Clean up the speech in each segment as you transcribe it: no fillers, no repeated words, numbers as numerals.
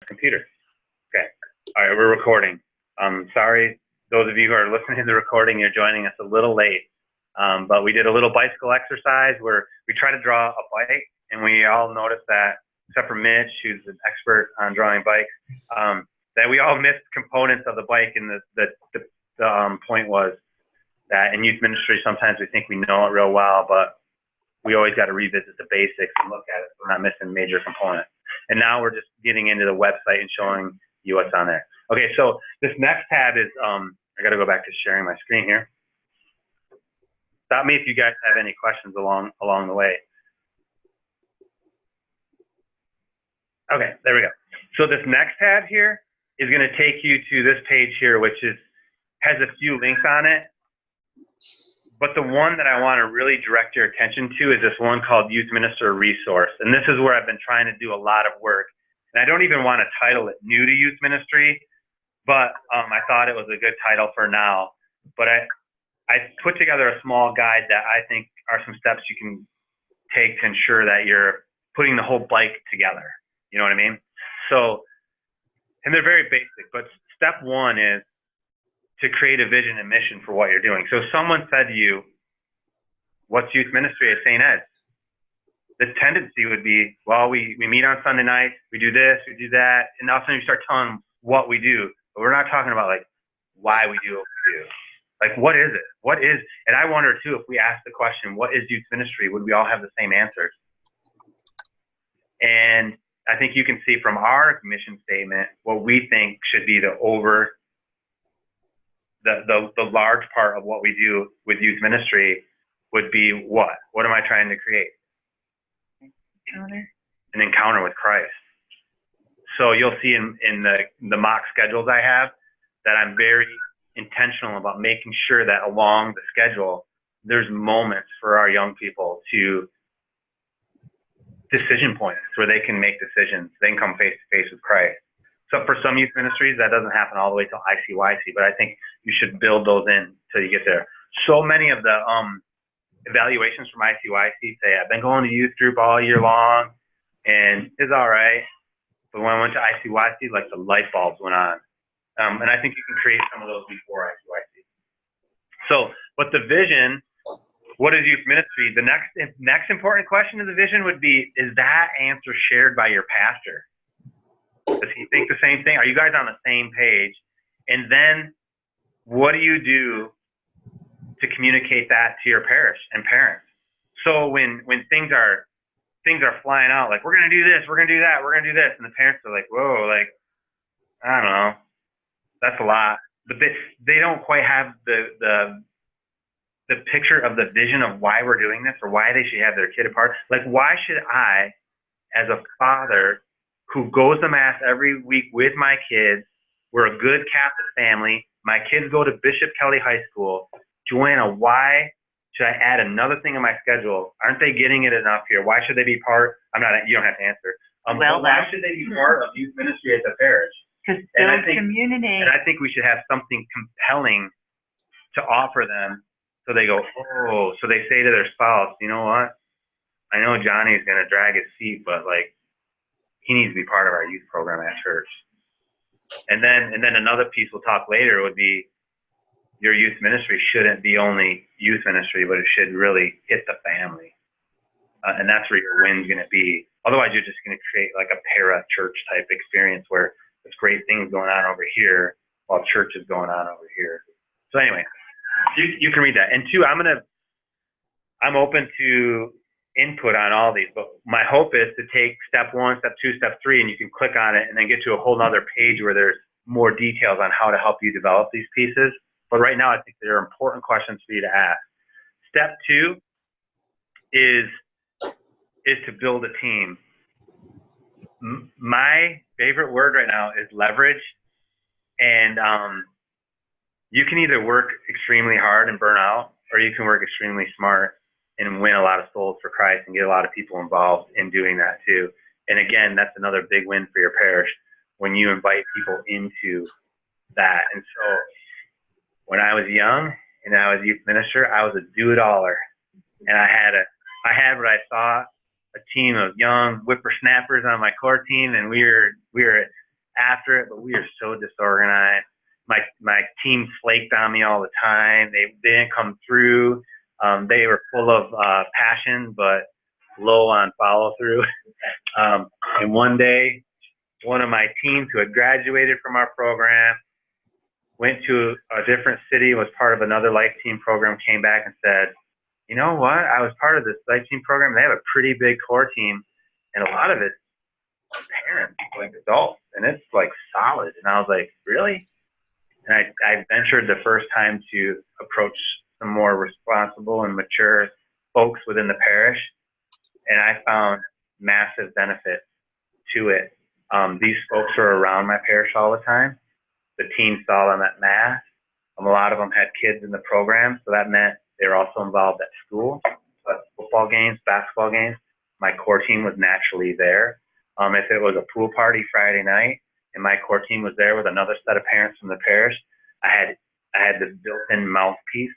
computer. Okay. All right, we're recording. Sorry, those of you who are listening to the recording, you're joining us a little late. But we did a little bicycle exercise where we try to draw a bike, and we all noticed that, except for Mitch, who's an expert on drawing bikes, that we all missed components of the bike. And the point was that in youth ministry, sometimes we think we know it real well, but we always got to revisit the basics and look at it so we're not missing major components. And now we're just getting into the website and showing you what's on there. Okay, so this next tab is, I got to go back to sharing my screen here. Stop me if you guys have any questions along the way. Okay, there we go. So this next tab here is going to take you to this page here, which has a few links on it. But the one that I want to really direct your attention to is this one called Youth Minister Resource. And this is where I've been trying to do a lot of work. And I don't even want to title it New to Youth Ministry, but I thought it was a good title for now. But I put together a small guide that I think are some steps you can take to ensure that you're putting the whole bike together. You know what I mean? So, and they're very basic, but step one is to create a vision and mission for what you're doing. So if someone said to you, what's youth ministry at St. Ed's? The tendency would be, well, we meet on Sunday nights, we do this, we do that, and all of a sudden you start telling them what we do. But we're not talking about like why we do what we do. Like, what is it? What is, and I wonder too, if we ask the question, what is youth ministry, would we all have the same answers? And I think you can see from our mission statement, what we think should be the large part of what we do with youth ministry would be what? What am I trying to create? An encounter with Christ. So you'll see in the mock schedules I have that I'm very intentional about making sure that along the schedule, there's moments for our young people to decision points where they can make decisions. They can come face to face with Christ. So for some youth ministries, that doesn't happen all the way to ICYC, but I think you should build those in till you get there. So many of the evaluations from ICYC say, I've been going to youth group all year long, and it's all right. But when I went to ICYC, like the light bulbs went on. And I think you can create some of those before ICYC. So, but the vision, what is youth ministry? The next important question of the vision would be, is that answer shared by your pastor? Does he think the same thing? Are you guys on the same page? And then what do you do to communicate that to your parish and parents? So when things are flying out, like, we're going to do this, we're going to do that, we're going to do this, and the parents are like, whoa, like, I don't know, that's a lot. But they don't quite have the picture of the vision of why we're doing this or why they should have their kid apart. Like, why should I, as a father who goes to mass every week with my kids, we're a good Catholic family, my kids go to Bishop Kelly High School, Joanna, why should I add another thing in my schedule? Aren't they getting it enough here? Why should they be part? You don't have to answer. Why should they be part of youth ministry at the parish? Because build community. And I think we should have something compelling to offer them, so they go, oh, so they say to their spouse, you know what? I know Johnny's going to drag his feet, but like, he needs to be part of our youth program at church. And then another piece we'll talk later would be, your youth ministry shouldn't be only youth ministry, but it should really hit the family. And that's where your win's going to be. Otherwise, you're just going to create like a para-church type experience where there's great things going on over here while church is going on over here. So anyway, you can read that. And two, I'm open to input on all these, but my hope is to take step one, step two, step three, and you can click on it and then get to a whole nother page where there's more details on how to help you develop these pieces. But right now, I think there are important questions for you to ask. Step two is to build a team. My favorite word right now is leverage. And you can either work extremely hard and burn out, or you can work extremely smart and win a lot of souls for Christ and get a lot of people involved in doing that too. And again, that's another big win for your parish when you invite people into that. And so when I was young and I was youth minister, I was a do-it-aller. And I had what I saw, a team of young whippersnappers on my core team, and we were after it, but we are so disorganized. My team flaked on me all the time. They didn't come through. They were full of passion, but low on follow through. And one day, one of my teams who had graduated from our program went to a different city, was part of another life team program, came back and said, you know what? I was part of this life team program. They have a pretty big core team, and a lot of it's parents, like adults, and it's like solid. And I was like, really? And I ventured the first time to approach some more responsible and mature folks within the parish, and I found massive benefits to it. These folks were around my parish all the time. The teens saw them at Mass. A lot of them had kids in the program, so that meant they were also involved at school, but football games, basketball games. My core team was naturally there. If it was a pool party Friday night and my core team was there with another set of parents from the parish, I had this built-in mouthpiece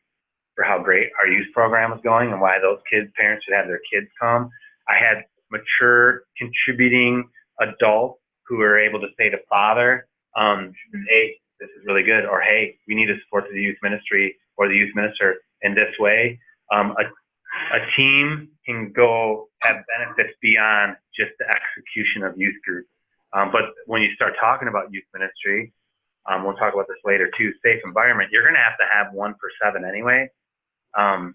for how great our youth program was going and why those parents should have their kids come. I had mature, contributing adults who were able to say to father, hey, this is really good, or hey, we need to support the youth ministry or the youth minister in this way. A team can go have benefits beyond just the execution of youth groups. But when you start talking about youth ministry, we'll talk about this later too, safe environment, you're going to have 1 for 7 anyway. And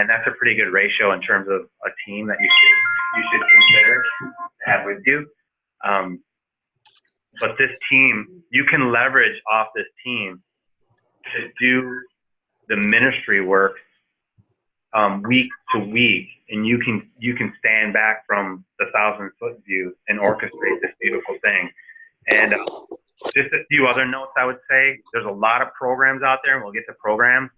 that's a pretty good ratio in terms of a team that you should consider to have with you. But this team, you can leverage off this team to do the ministry work week to week, and you can stand back from the 1,000-foot view and orchestrate this beautiful thing. And just a few other notes I would say. There's a lot of programs out there, and we'll get to programs.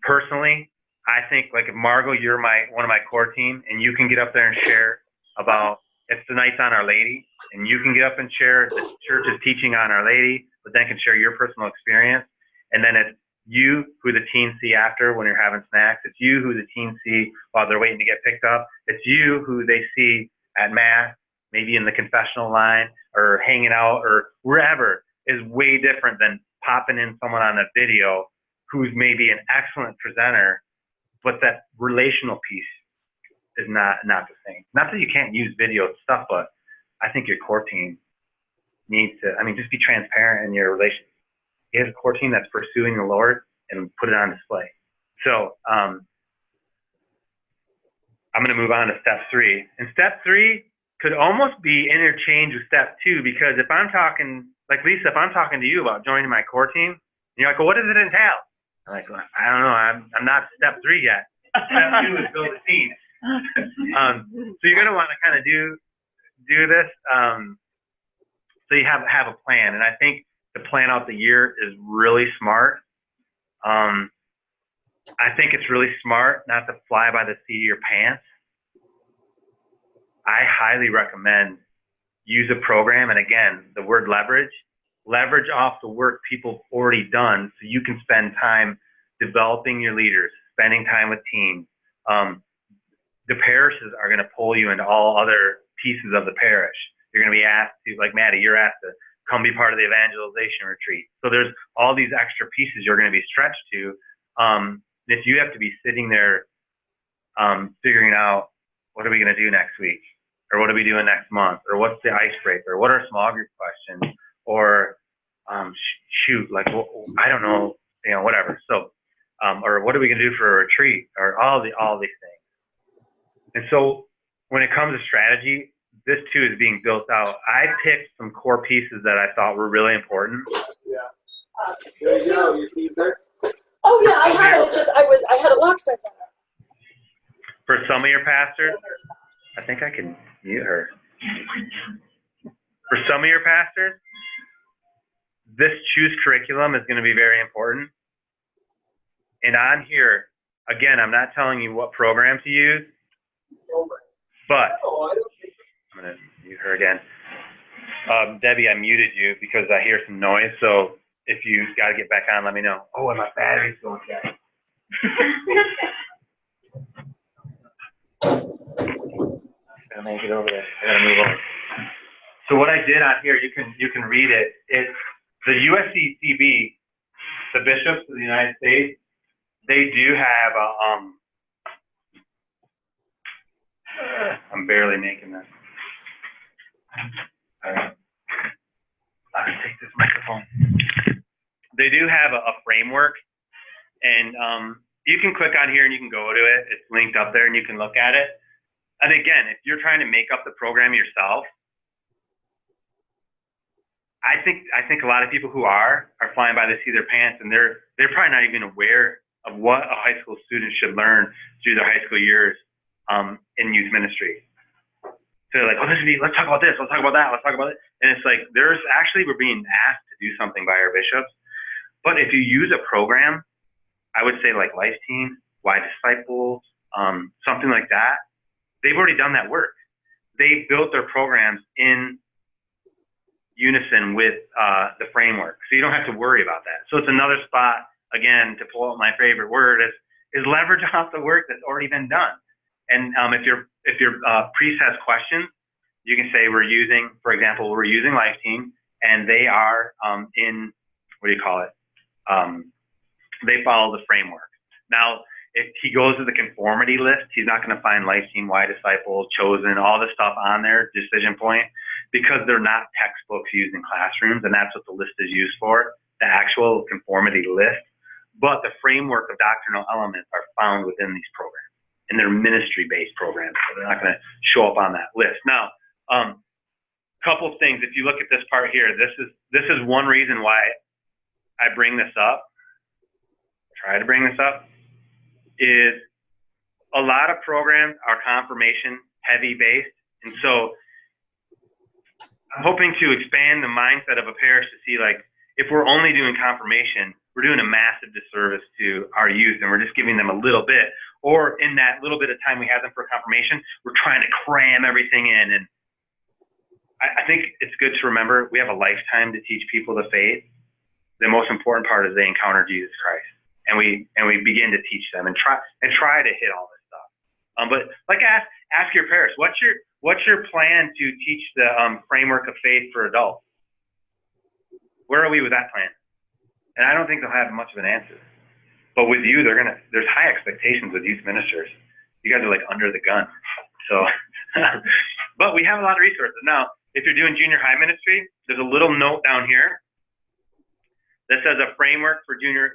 Personally, I think, like, if Margot, you're one of my core team, and you can get up there and share about it's the Nights on Our Lady, and you can get up and share the church's teaching on Our Lady, but then can share your personal experience. And then it's you who the teens see after when you're having snacks. It's you who the teens see while they're waiting to get picked up. It's you who they see at Mass, maybe in the confessional line or hanging out or wherever, is way different than popping in someone on a video who's maybe an excellent presenter, but that relational piece is not the same. Not that you can't use video and stuff, but I think your core team needs to, just be transparent in your relationship. You have a core team that's pursuing the Lord and put it on display. So I'm going to move on to step 3. And step 3 could almost be interchanged with step 2, because if I'm talking, like Lisa, if I'm talking to you about joining my core team, you're like, well, what does it entail? I'm like, well, I don't know. I'm not step 3 yet. Step 2 is build a team. So you're going to want to kind of do this. So you have a plan. And I think to plan out the year is really smart. I think it's really smart not to fly by the seat of your pants. I highly recommend use a program. And again, the word leverage off the work people have already done so you can spend time developing your leaders, spending time with teams. The parishes are going to pull you into all other pieces of the parish. You're going to be asked to, like Maddie, you're asked to come be part of the evangelization retreat. So there's all these extra pieces you're going to be stretched to. If you have to be sitting there figuring out, what are we going to do next week? Or what are we doing next month? Or what's the icebreaker? What are small group questions? Or I don't know, whatever. So, or what are we going to do for a retreat? Or all these things. And so when it comes to strategy, this too is being built out. I picked some core pieces that I thought were really important. Yeah. There you go, your teaser. Oh yeah, I have it. I had a lock set on it. For some of your pastors, I think I can mute her. For some of your pastors, this choose curriculum is going to be very important. And on here, again, I'm not telling you what program to use, but I'm going to mute her again. Debbie, I muted you because I hear some noise. So if you got to get back on, let me know. Oh, and my battery's going down. I'm going to make it over there. I got to move over. So what I did on here, you can read it. It's the USCCB, the bishops of the United States. They do have a I'm barely making this. All right. I'm gonna take this microphone. They do have a framework, and you can click on here and you can go to it. It's linked up there and you can look at it. And again, if you're trying to make up the program yourself, I think a lot of people who are flying by the seat of their pants, and they're probably not even aware of what a high school student should learn through their high school years in youth ministry. So they're like, oh, let's talk about this, let's talk about that, let's talk about it. And it's like, we're being asked to do something by our bishops. But if you use a program, I would say like Life Team, Y Disciples, something like that, they've already done that work. They built their programs in unison with the framework. So you don't have to worry about that. So it's another spot, again, to pull out my favorite word, is leverage off the work that's already been done. And if your priest has questions, you can say we're using Life Team, and they are in, they follow the framework. Now, if he goes to the conformity list, he's not going to find Life Team, Y Disciple, Chosen, all the stuff on there, Decision Point, because they're not textbooks used in classrooms, and that's what the list is used for, the actual conformity list. But the framework of doctrinal elements are found within these programs, and they're ministry-based programs, so they're not going to show up on that list. Now, couple things. If you look at this part here, this is one reason why I bring this up. Try to bring this up. Is a lot of programs are confirmation heavy based, and so I'm hoping to expand the mindset of a parish to see, like, if we're only doing confirmation, we're doing a massive disservice to our youth, and we're just giving them a little bit, or in that little bit of time we have them for confirmation, we're trying to cram everything in. And I think it's good to remember we have a lifetime to teach people the faith. The most important part is they encounter Jesus Christ. And we begin to teach them and try to hit all this stuff. But like ask your parish, what's your plan to teach the framework of faith for adults? Where are we with that plan? And I don't think they'll have much of an answer. But with you, there's high expectations with youth ministers. You guys are like under the gun. So, but we have a lot of resources now. If you're doing junior high ministry, there's a little note down here that says a framework for junior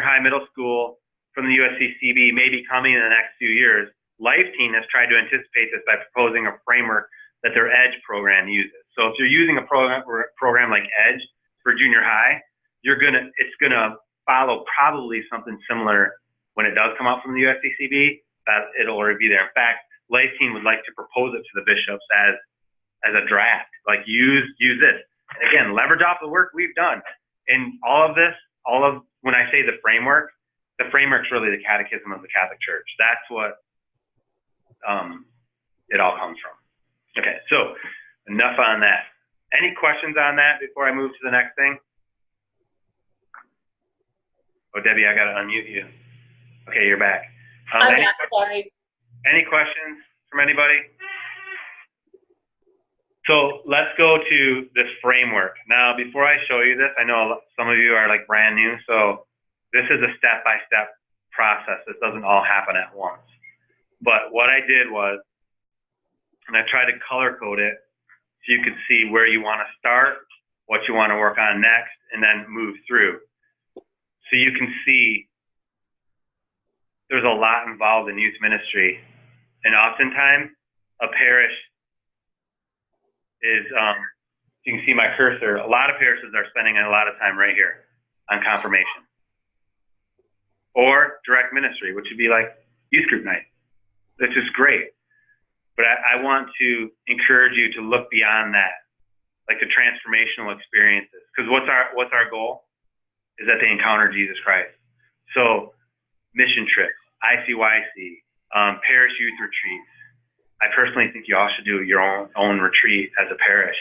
high middle school from the USCCB may be coming in the next few years. Life Team has tried to anticipate this by proposing a framework that their EDGE program uses. So if you're using a program like EDGE for junior high, it's gonna follow probably something similar when it does come out from the USCCB. That it'll already be there. In fact, Life Team would like to propose it to the bishops as a draft. Like use this. And again, leverage off the work we've done. And when I say the framework's really the catechism of the Catholic Church. That's what it all comes from. Okay, so enough on that. Any questions on that before I move to the next thing? Oh, Debbie, I got to unmute you. Okay, you're back. I'm back, sorry. Any questions from anybody? So let's go to this framework. Now, before I show you this, I know some of you are like brand new, so this is a step-by-step process. This doesn't all happen at once. But what I did was, and I tried to color code it so you could see where you want to start, what you want to work on next, and then move through. So you can see there's a lot involved in youth ministry. And oftentimes, a parish is, you can see my cursor, a lot of parishes are spending a lot of time right here on confirmation. Or direct ministry, which would be like youth group night. That's just great. But I want to encourage you to look beyond that, like the transformational experiences. Because what's our goal? Is that they encounter Jesus Christ. So mission trips, ICYC, parish youth retreats. I personally think you all should do your own retreat as a parish.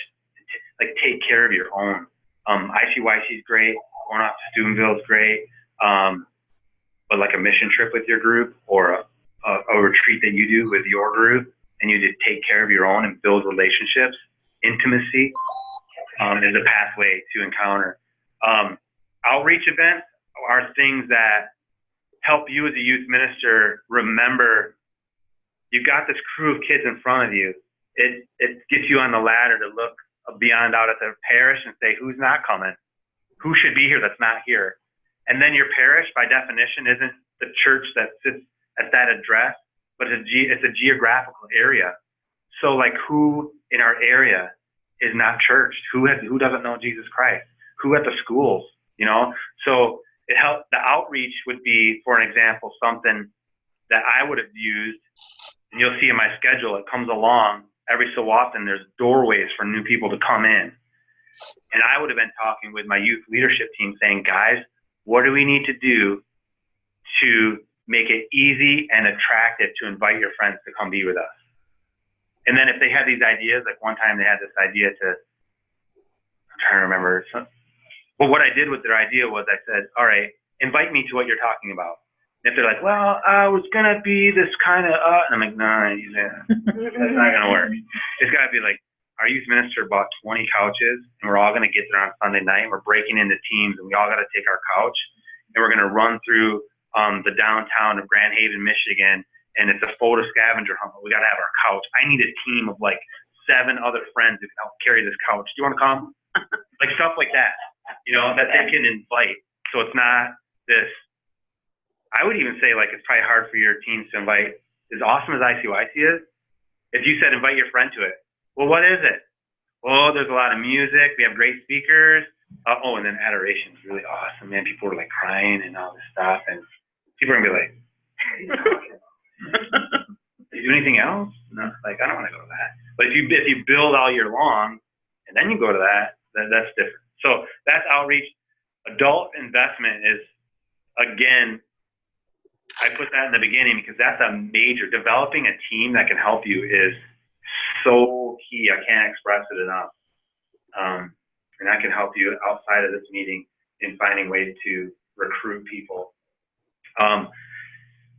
Like take care of your own. ICYC is great. Going off to Steubenville is great. But like a mission trip with your group, or a retreat that you do with your group, and you just take care of your own and build relationships intimacy is a pathway to encounter. Outreach events are things that help you as a youth minister remember you've got this crew of kids in front of you. It gets you on the ladder to look beyond out at the parish and say, who's not coming? Who should be here that's not here? And then your parish, by definition, isn't the church that sits at that address, but it's a geographical area. So like who in our area is not churched? Who doesn't know Jesus Christ? Who at the schools, you know? So it helped. The outreach would be, for an example, something that I would have used, and you'll see in my schedule, it comes along every so often. There's doorways for new people to come in. And I would have been talking with my youth leadership team saying, guys, what do we need to do to make it easy and attractive to invite your friends to come be with us? And then if they had these ideas, like one time they had this idea I'm trying to remember. But what I did with their idea was I said, all right, invite me to what you're talking about. And if they're like, well, I was going to be this kind of, and I'm like, no, that's not going to work. It's got to be like, our youth minister bought 20 couches, and we're all going to get there on Sunday night. We're breaking into teams, and we all got to take our couch, and we're going to run through the downtown of Grand Haven, Michigan, and it's a photo scavenger hunt. We got to have our couch. I need a team of like 7 other friends who can help carry this couch. Do you want to come? Like stuff like that, you know, that they can invite. So it's not this. I would even say like it's probably hard for your teams to invite. As awesome as ICYC is, if you said invite your friend to it, well, what is it? Oh, there's a lot of music. We have great speakers. Oh, and then adoration is really awesome, man. People are like crying and all this stuff, and people are gonna be like, "Do you do anything else?" No, like I don't want to go to that. But if you build all year long, and then you go to that, that's different. So that's outreach. Adult investment is, again, I put that in the beginning because that's a major. Developing a team that can help you is so key. I can't express it enough. And I can help you outside of this meeting in finding ways to recruit people.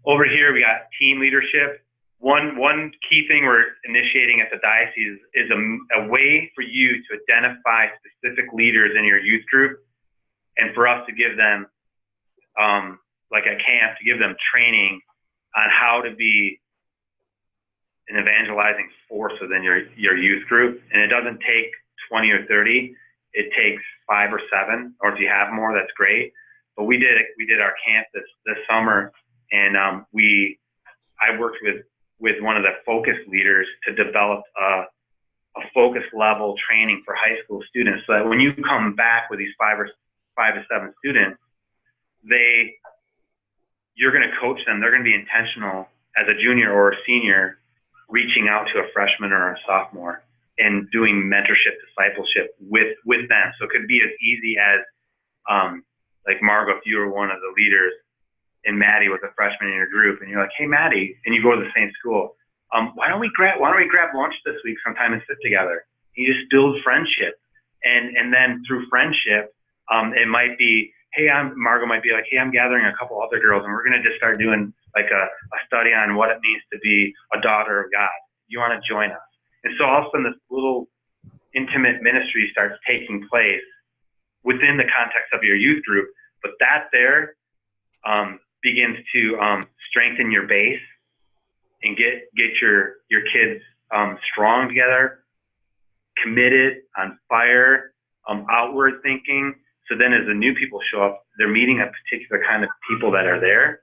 Over here, we got team leadership. One key thing we're initiating at the diocese is a way for you to identify specific leaders in your youth group, and for us to give them, like at camp, to give them training on how to be an evangelizing force within your youth group. And it doesn't take 20 or 30. It takes 5 or 7, or if you have more, that's great. But we did our camp this summer, and I worked with one of the focus leaders to develop a focus level training for high school students, so that when you come back with these 5 to 7 students, you're going to coach them. They're going to be intentional as a junior or a senior, reaching out to a freshman or a sophomore and doing mentorship, discipleship with them. So it could be as easy as, like Margo, if you were one of the leaders and Maddie was a freshman in your group, and you're like, hey, Maddie, and you go to the same school, why don't we grab lunch this week sometime and sit together? You just build friendship. And then through friendship, it might be, hey, Margo might be like, hey, I'm gathering a couple other girls, and we're going to just start doing like a study on what it means to be a daughter of God. You want to join us? And so all of a sudden, this little intimate ministry starts taking place within the context of your youth group. But that there begins to strengthen your base and get your kids strong together, committed, on fire, outward thinking. So then as the new people show up, they're meeting a particular kind of people that are there,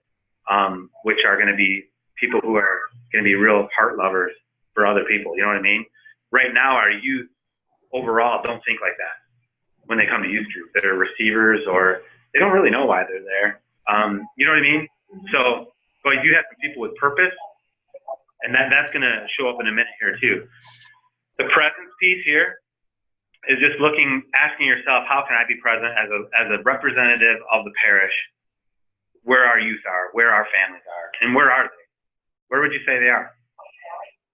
which are going to be people who are going to be real heart lovers for other people. You know what I mean? Right now, our youth overall don't think like that when they come to youth group. They're receivers, or they don't really know why they're there. You know what I mean? So, but you have some people with purpose, and that's going to show up in a minute here too. The presence piece here is just asking yourself, how can I be present as a representative of the parish, where our youth are, where our families are, and where are they? Where would you say they are?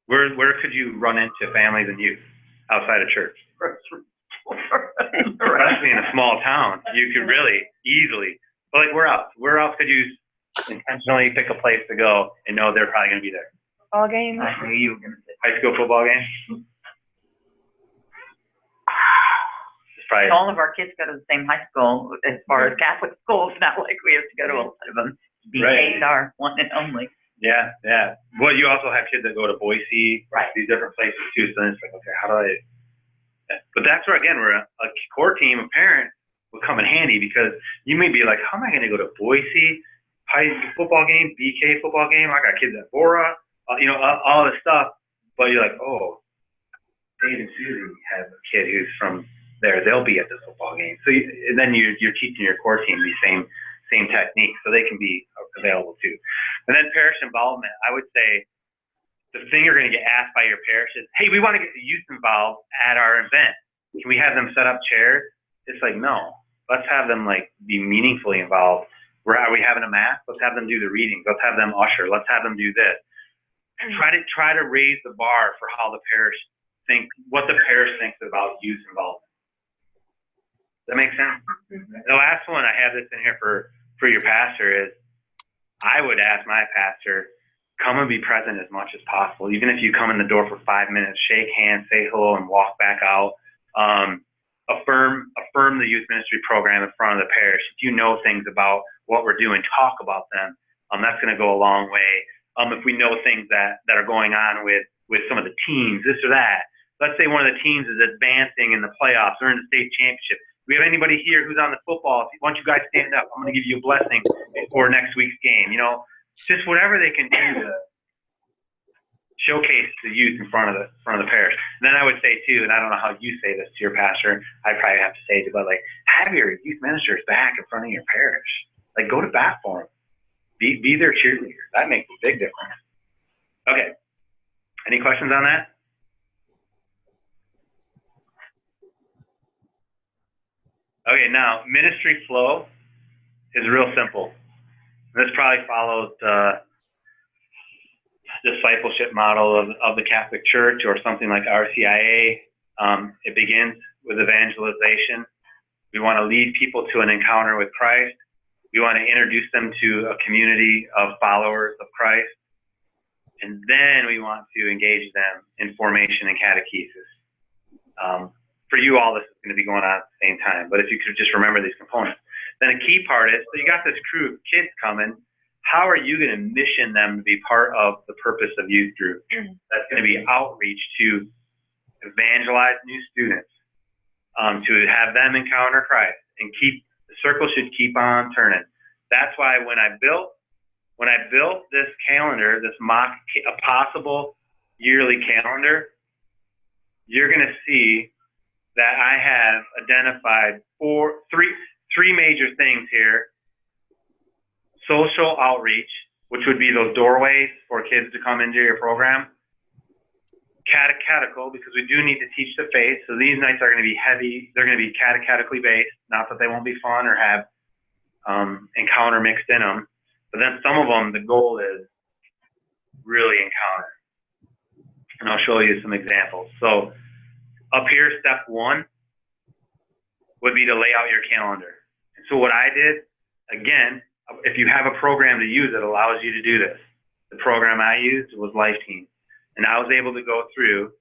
Where could you run into families and youth outside of church? Especially in a small town, you could really easily. But like, where else could you intentionally pick a place to go and know they're probably going to be there? Ball game. I knew you were going to say high school football game. probably, all of our kids go to the same high school as far as Catholic schools. Not like we have to go to a lot of them. BK's our one and only. yeah. Well, you also have kids that go to Boise, Right. these different places too. So then it's like, okay, how do I? But that's where again, where a core team, a parent, would come in handy because you may be like, how am I going to go to Boise high football game, BK football game? I got kids at Bora, all this stuff. But you're like, oh, Dave and Susie have a kid who's from there. They'll be at this football game. So then you're teaching your core team these same techniques, so they can be available too. And then parish involvement, I would say the thing you're going to get asked by your parish is, hey, we want to get the youth involved at our event. Can we have them set up chairs? It's like, no, let's have them like be meaningfully involved. Are we having a mass? Let's have them do the readings. Let's have them usher. Let's have them do this. And try to raise the bar for how the parish what the parish thinks about youth involvement. Does that make sense? The last one, I have this in here for your pastor, is I would ask my pastor, come and be present as much as possible. Even if you come in the door for 5 minutes, shake hands, say hello, and walk back out. Affirm the youth ministry program in front of the parish. If you know things about what we're doing, talk about them. That's going to go a long way. If we know things that are going on with some of the teams, this or that. Let's say one of the teams is advancing in the playoffs or in the state championship. We have anybody here who's on the football team? Why don't you guys stand up? I'm going to give you a blessing before next week's game. Just whatever they can do to showcase the youth in front of the parish. And then I would say too, and I don't know how you say this to your pastor, I'd probably have to say it, but like, have your youth ministers back in front of your parish. Like, go to bat for them. Be their cheerleader. That makes a big difference. Okay. Any questions on that? Okay, now ministry flow is real simple. This probably follows the discipleship model of the Catholic Church or something like RCIA. It begins with evangelization. We want to lead people to an encounter with Christ. We want to introduce them to a community of followers of Christ. And then we want to engage them in formation and catechesis. For you all, this is going to be going on at the same time. But if you could just remember these components. Then a key part is, so you got this crew of kids coming. How are you going to mission them to be part of the purpose of youth group? That's going to be outreach to evangelize new students, to have them encounter Christ, and the circle should keep on turning. That's why when I built this calendar, this a possible yearly calendar, you're going to see that I have identified three major things here. Social outreach, which would be those doorways for kids to come into your program. Catechetical, because we do need to teach the faith. So these nights are going to be heavy. They're going to be catechetically based. Not that they won't be fun or have encounter mixed in them. But then some of them, the goal is really encounter. And I'll show you some examples. So up here, step 1 would be to lay out your calendar. And so what I did, again, if you have a program to use, it allows you to do this. The program I used was Life Team. And I was able to go through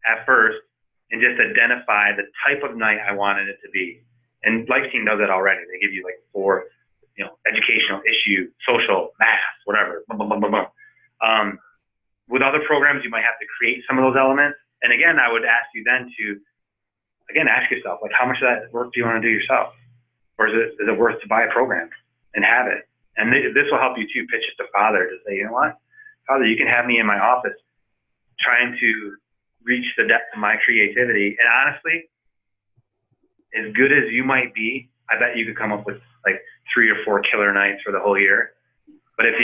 at first and just identify the type of night I wanted it to be. And Life Team does it already. They give you like 4, educational, issue, social, math, whatever. Blah, blah, blah, blah, blah. With other programs, you might have to create some of those elements. And again, I would ask you then to, again, ask yourself, like, how much of that work do you want to do yourself? Or is it worth to buy a program and have it? And this will help you too, pitch it to Father to say, you know what, Father, you can have me in my office trying to reach the depth of my creativity. And honestly, as good as you might be, I bet you could come up with like 3 or 4 killer nights for the whole year. But if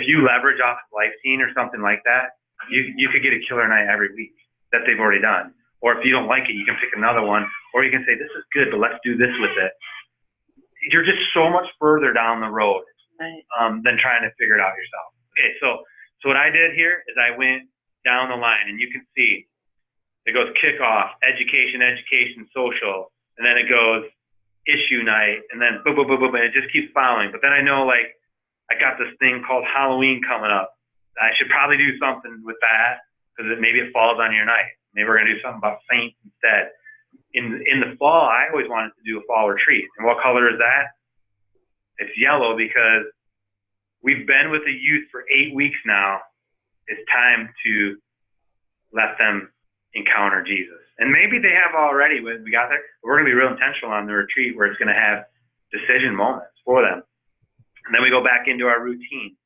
you leverage off of Life Team or something like that, you could get a killer night every week that they've already done. Or if you don't like it, you can pick another one, or you can say, this is good, but let's do this with it. You're just so much further down the road than trying to figure it out yourself. Okay, so what I did here is I went down the line, and you can see it goes kickoff, education, social, and then it goes issue night, and then boom, boom, boom, boom, and it just keeps following. But then I know, like, I got this thing called Halloween coming up. I should probably do something with that because maybe it falls on your night. Maybe we're going to do something about saints instead. In the fall, I always wanted to do a fall retreat. And what color is that? It's yellow because we've been with the youth for 8 weeks now. It's time to let them encounter Jesus. And maybe they have already when we got there. We're going to be real intentional on the retreat where it's going to have decision moments for them. And then we go back into our routine.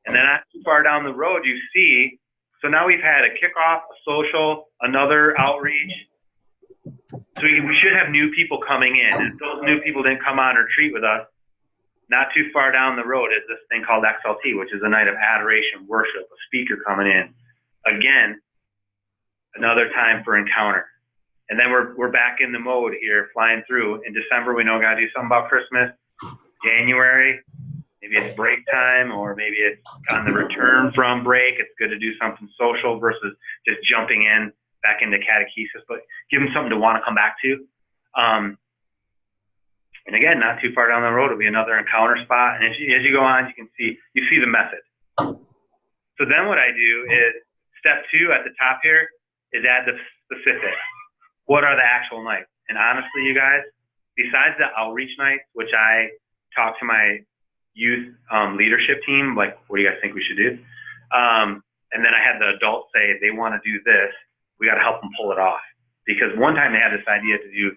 And then not too far down the road, you see, so now we've had a kickoff, a social, another outreach. So we should have new people coming in. And if those new people didn't come on retreat with us, not too far down the road is this thing called XLT, which is a night of adoration, worship, a speaker coming in. Again, another time for encounter. And then we're back in the mode here, flying through. In December, we know we got to do something about Christmas. January, maybe it's break time, or maybe it's on the return from break. It's good to do something social versus just jumping in back into catechesis, but give them something to want to come back to. And again, not too far down the road will be another encounter spot. And as you go on, you see the method. So then what I do is step 2 at the top here is add the specifics. What are the actual nights? And honestly, you guys, besides the outreach nights, which I talk to my youth leadership team, like, what do you guys think we should do? And then I had the adults say they want to do this. We got to help them pull it off. Because one time they had this idea to do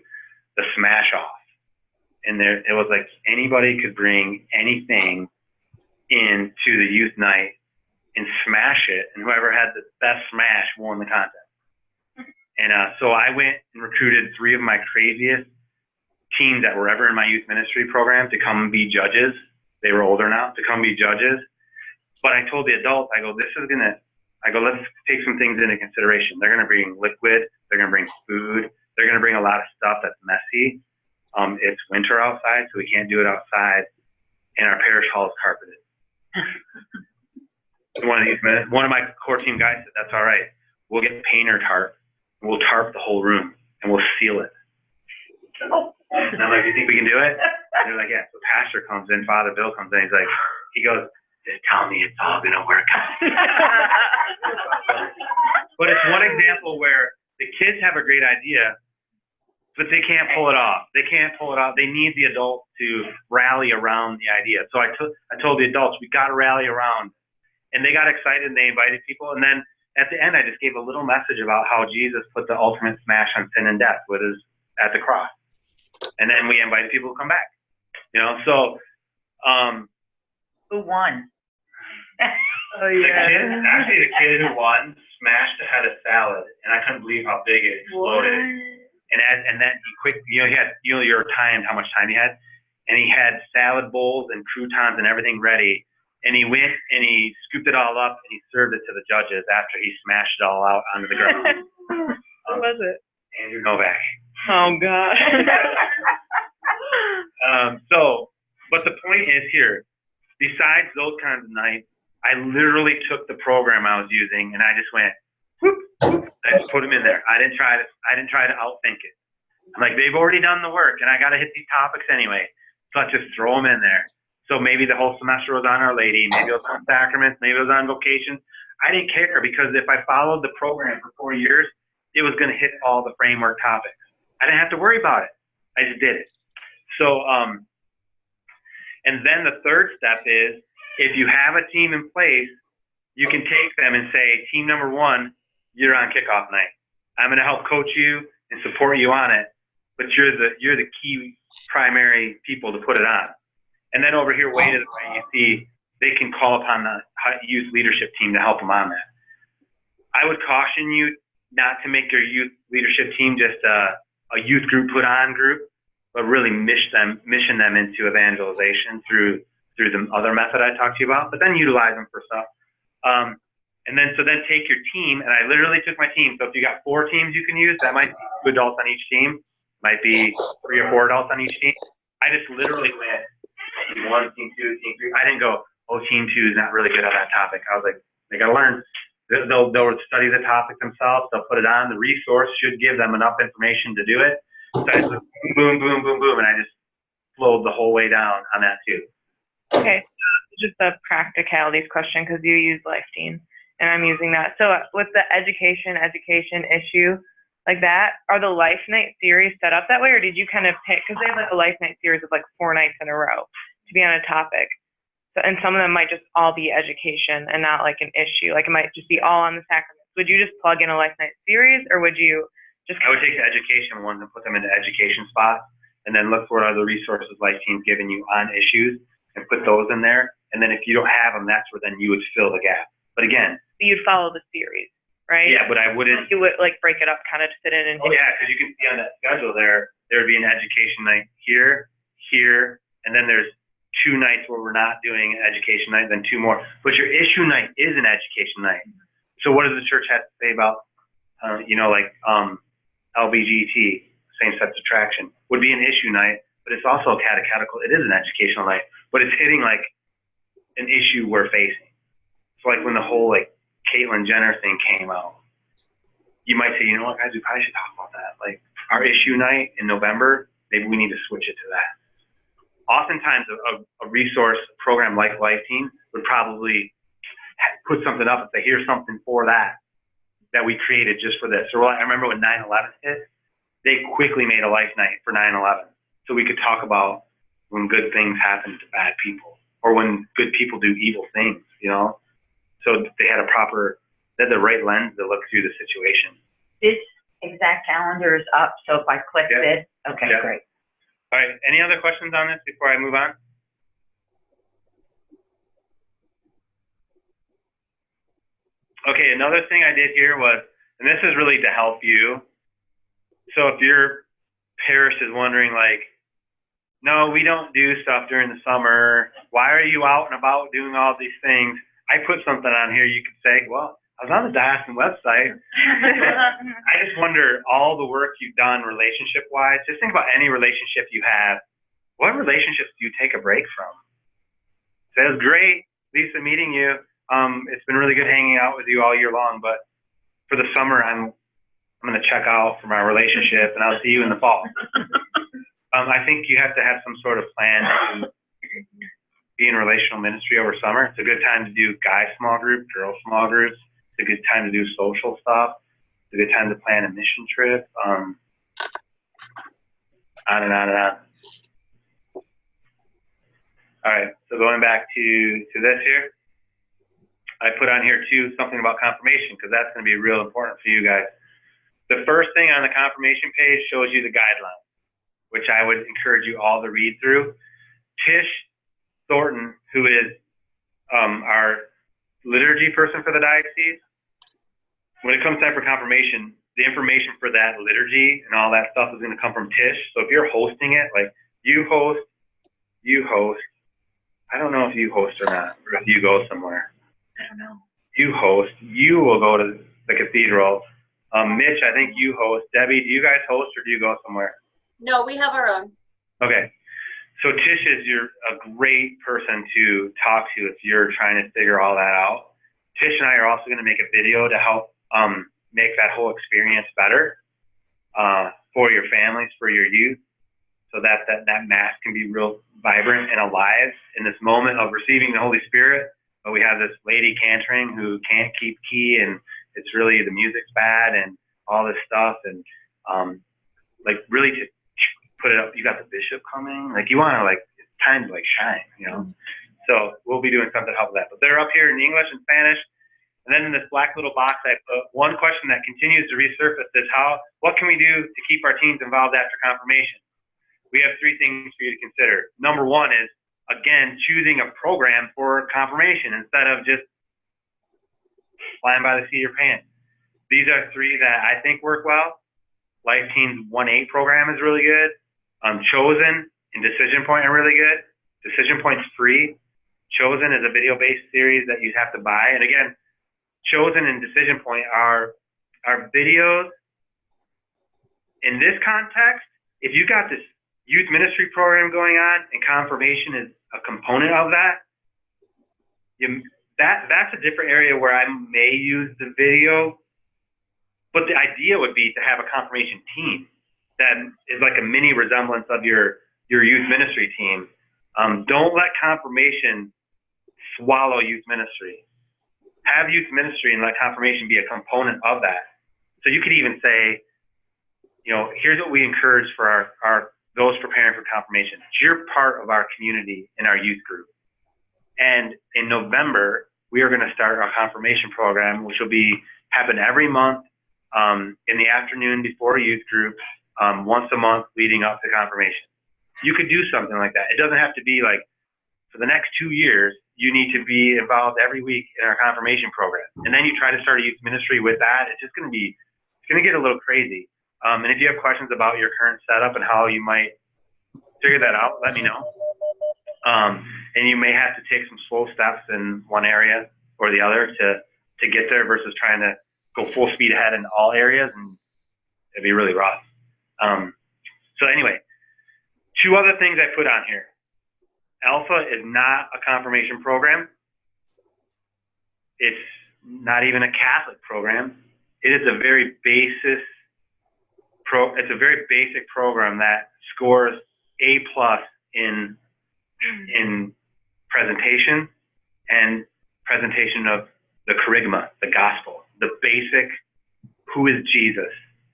the smash off. And it was like anybody could bring anything into the youth night and smash it, and whoever had the best smash won the contest. And so I went and recruited 3 of my craziest teens that were ever in my youth ministry program to come be judges. They were older now, to come be judges. But I told the adults, I go, let's take some things into consideration. They're going to bring liquid. They're going to bring food. They're going to bring a lot of stuff that's messy. It's winter outside, so we can't do it outside. And our parish hall is carpeted. One of my core team guys said, that's all right. We'll get painter tarp. We'll tarp the whole room, and we'll seal it. And I'm like, do you think we can do it? And they're like, yeah. So pastor comes in, Father Bill comes in. He goes, just tell me it's all going to work out. But it's one example where the kids have a great idea, but they can't pull it off. They can't pull it off. They need the adults to rally around the idea. So I told the adults, we got to rally around. And they got excited, and they invited people. And then at the end, I just gave a little message about how Jesus put the ultimate smash on sin and death at the cross. And then we invited people to come back. So who won? Oh, yeah. Actually, the kid who won smashed a head of salad, and I couldn't believe how big it exploded. What? And then he had you're timed how much time he had, and he had salad bowls and croutons and everything ready. And he went and he scooped it all up and he served it to the judges after he smashed it all out onto the ground. Who was it? Andrew Novak. Oh, God. But the point is here, besides those kinds of nights, I literally took the program I was using and I just went, whoop, whoop, I just put them in there. I didn't try to outthink it. I'm like, they've already done the work and I got to hit these topics anyway. So let's just throw them in there. So maybe the whole semester was on Our Lady, maybe it was on sacraments, maybe it was on vocation. I didn't care because if I followed the program for 4 years, it was going to hit all the framework topics. I didn't have to worry about it. I just did it. So, and then the third step is if you have a team in place, you can take them and say, team number 1, you're on kickoff night. I'm going to help coach you and support you on it, but you're the key primary people to put it on. And then over here, way to the right, you see they can call upon the youth leadership team to help them on that. I would caution you not to make your youth leadership team just a youth group put on group, but really mission them into evangelization through the other method I talked to you about, but then utilize them for stuff. And then take your team, and I literally took my team. So if you got 4 teams you can use, that might be 2 adults on each team, might be 3 or 4 adults on each team. I just literally went team 1, team 2, team 3. I didn't go, team 2 is not really good on that topic. I was like, they got to learn. They'll study the topic themselves. They'll put it on. The resource should give them enough information to do it. So I just went boom, boom, boom, boom, and I just flowed the whole way down on that too. Okay, just a practicalities question because you use Life Team and I'm using that. So with the education issue, like that. Are the Life Night series set up that way, or did you kind of pick, because they have like a Life Night series of like 4 nights in a row to be on a topic. So, and some of them might just all be education and not like an issue. Like it might just be all on the sacraments. Would you just plug in a Life Night series, or would you just? I would take the education ones and put them into education spots, and then look for what other resources Life Team's giving you on issues, and put those in there. And then if you don't have them, that's where then you would fill the gap. But again, You'd follow the series, right? yeah, but I wouldn't. You would like break it up kind of to fit in and. Oh yeah, because you can see on that schedule there would be an education night here, and then there's 2 nights where we're not doing an education night, then 2 more. But your issue night is an education night. So what does the church have to say about, LBGT, same-sex attraction, would be an issue night, but it's also a catechetical. It is an educational night, but it's hitting like an issue we're facing. So like when the whole like Caitlyn Jenner thing came out, you might say, you know what, guys, we probably should talk about that. Like our issue night in November, maybe we need to switch it to that. Oftentimes a resource program like Life Team would probably put something up and say, here's something for that we created just for this. So I remember when 9/11 hit, they quickly made a Life Night for 9/11. So we could talk about when good things happen to bad people, or when good people do evil things, you know? So they had the right lens to look through the situation. This exact calendar is up, so if I click Yeah. this, okay, Yeah. great. All right, any other questions on this before I move on? Okay, another thing I did here was, and this is really to help you. So if your parish is wondering like, no, we don't do stuff during the summer. Why are you out and about doing all these things? I put something on here. You could say, well, I was on the Diocesan website. I just wonder all the work you've done relationship-wise. Just think about any relationship you have. What relationships do you take a break from? So it was great, Lisa, meeting you. It's been really good hanging out with you all year long. But for the summer, I'm going to check out from our relationship, and I'll see you in the fall. I think you have to have some sort of plan to be in relational ministry over summer. It's a good time to do guy small group, girl small groups. It's a good time to do social stuff. It's a good time to plan a mission trip. On and on and on. All right, so going back to this here, I put on here too something about confirmation, because that's going to be real important for you guys. The first thing on the confirmation page shows you the guidelines, which I would encourage you all to read through. Tish Thornton, who is our liturgy person for the diocese, when it comes time for confirmation, the information for that liturgy and all that stuff is going to come from Tish. So if you're hosting it, like you host, I don't know if you host or not, or if you go somewhere. I don't know. You host, you will go to the cathedral. Mitch, I think you host. Debbie, do you guys host or do you go somewhere? No, we have our own. Okay. So Tish is a great person to talk to if you're trying to figure all that out. Tish and I are also going to make a video to help make that whole experience better for your families, for your youth, so that Mass can be real vibrant and alive in this moment of receiving the Holy Spirit. But we have this lady cantering who can't keep key, and it's really the music's bad and all this stuff, and like really to put it up. You got the bishop coming, like you want to like it's time to like shine, you know. So we'll be doing something to help that. But they're up here in English and Spanish, and then in this black little box, I put one question that continues to resurface is what can we do to keep our teens involved after confirmation? We have 3 things for you to consider. Number 1 is, again, choosing a program for confirmation instead of just flying by the seat of your pants. These are 3 that I think work well. Life Team's 1-8 program is really good. Chosen and Decision Point are really good. Decision Point's free. Chosen is a video-based series that you have to buy. And again, Chosen and Decision Point are videos. In this context, if you got this youth ministry program going on and confirmation is a component of that, that's a different area where I may use the video. But the idea would be to have a confirmation team that is like a mini resemblance of your youth ministry team. Don't let confirmation swallow youth ministry. Have youth ministry and let confirmation be a component of that. So you could even say, here's what we encourage for our those preparing for confirmation. You're part of our community in our youth group. And in November, we are going to start our confirmation program, which will happen every month in the afternoon before youth group, once a month leading up to confirmation. You could do something like that. It doesn't have to be like, for the next 2 years, you need to be involved every week in our confirmation program. And then you try to start a youth ministry with that. It's going to get a little crazy. And if you have questions about your current setup and how you might figure that out, let me know. And you may have to take some slow steps in one area or the other to get there versus trying to go full speed ahead in all areas, and it'd be really rough. So anyway, 2 other things I put on here. Alpha is not a confirmation program. It's not even a Catholic program. It is a very basic program that scores A+ in presentation and presentation of the charisma, the gospel, the basic, who is Jesus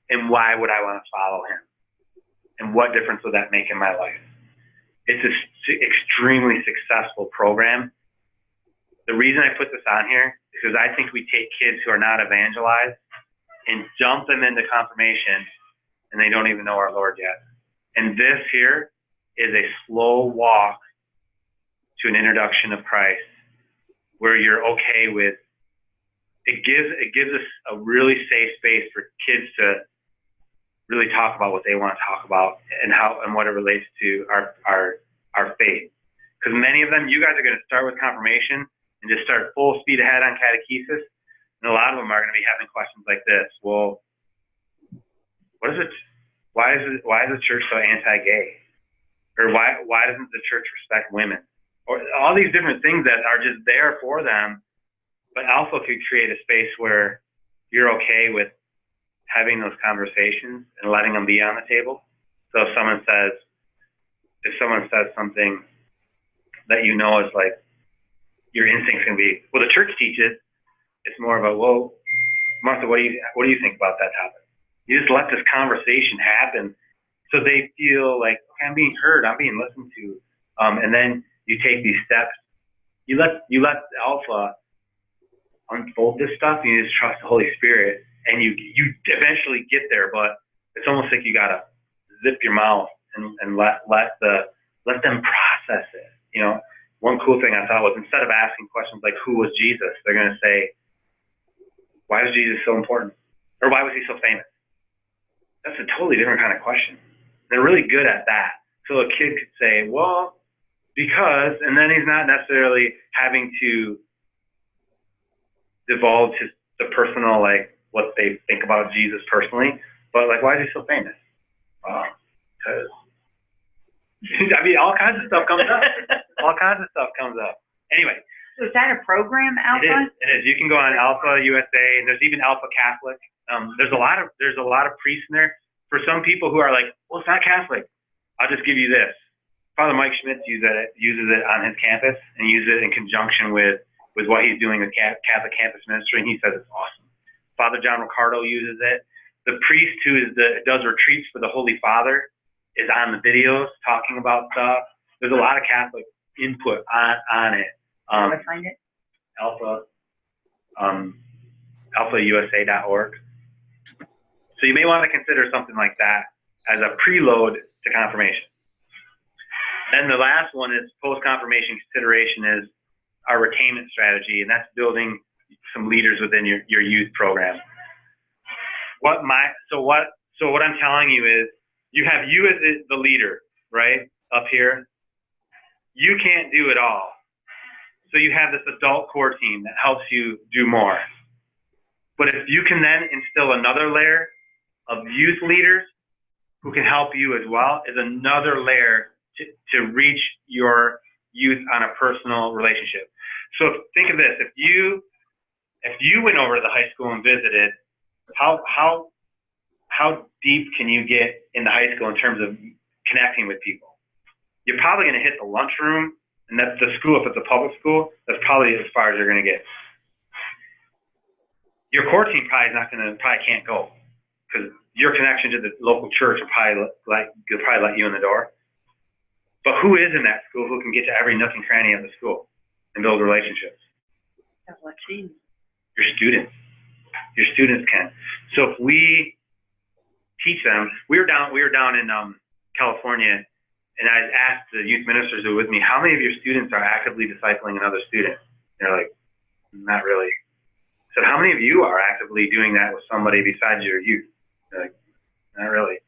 and why would I want to follow him? And what difference would that make in my life? It's an extremely successful program. The reason I put this on here is because I think we take kids who are not evangelized and dump them into confirmation and they don't even know our Lord yet. And this here is a slow walk to an introduction of Christ where you're okay with, it gives us a really safe space for kids to really talk about what they want to talk about and what it relates to our faith. Because many of them, you guys are going to start with confirmation and just start full speed ahead on catechesis. And a lot of them are going to be having questions like this. Well, what is it? Why is the church so anti-gay? Or why doesn't the church respect women? Or all these different things that are just there for them. But Alpha could create a space where you're okay with having those conversations and letting them be on the table. So if someone says something that you know is like, your instinct's gonna be, well, the church teaches. It's more about, well, Martha, what do you think about that topic? You just let this conversation happen, so they feel like, okay, I'm being heard, I'm being listened to, and then you take these steps. You let Alpha unfold this stuff, and you just trust the Holy Spirit, and you eventually get there. But it's almost like you gotta zip your mouth and let them process it. One cool thing I thought was, instead of asking questions like, who was Jesus, they're going to say, why was Jesus so important? Or why was he so famous? That's a totally different kind of question. They're really good at that. So a kid could say, well, because, and then he's not necessarily having to divulge the personal, like, what they think about Jesus personally, but like, why is he so famous? Because I mean, all kinds of stuff comes up. Anyway. So is that a program, Alpha? It is. You can go on Alpha USA, and there's even Alpha Catholic. There's a lot of priests in there. For some people who are like, well, it's not Catholic, I'll just give you this. Father Mike Schmitz uses it on his campus and uses it in conjunction with what he's doing with Catholic Campus Ministry, and he says it's awesome. Father John Ricardo uses it. The priest who does retreats for the Holy Father is on the videos talking about stuff. There's a lot of Catholic input on it. How do I find it? AlphaUSA.org. So you may want to consider something like that as a preload to confirmation. Then the last one is post-confirmation consideration is our retainment strategy, and that's building some leaders within your youth program. So what I'm telling you is, you have you as the leader, right, up here. You can't do it all. So you have this adult core team that helps you do more. But if you can then instill another layer of youth leaders who can help you as well, is another layer to reach your youth on a personal relationship. So think of this: if you went over to the high school and visited, how deep can you get in the high school in terms of connecting with people? You're probably going to hit the lunchroom, and that's the school. If it's a public school, that's probably as far as you're going to get. Your core team probably can't go, because your connection to the local church will probably let you in the door. But who is in that school who can get to every nook and cranny of the school and build relationships? Your students. Your students can. So if we teach them, we were down in California, and I asked the youth ministers who were with me, how many of your students are actively discipling another student? And they're like, not really. I said, how many of you are actively doing that with somebody besides your youth? They're like, not really.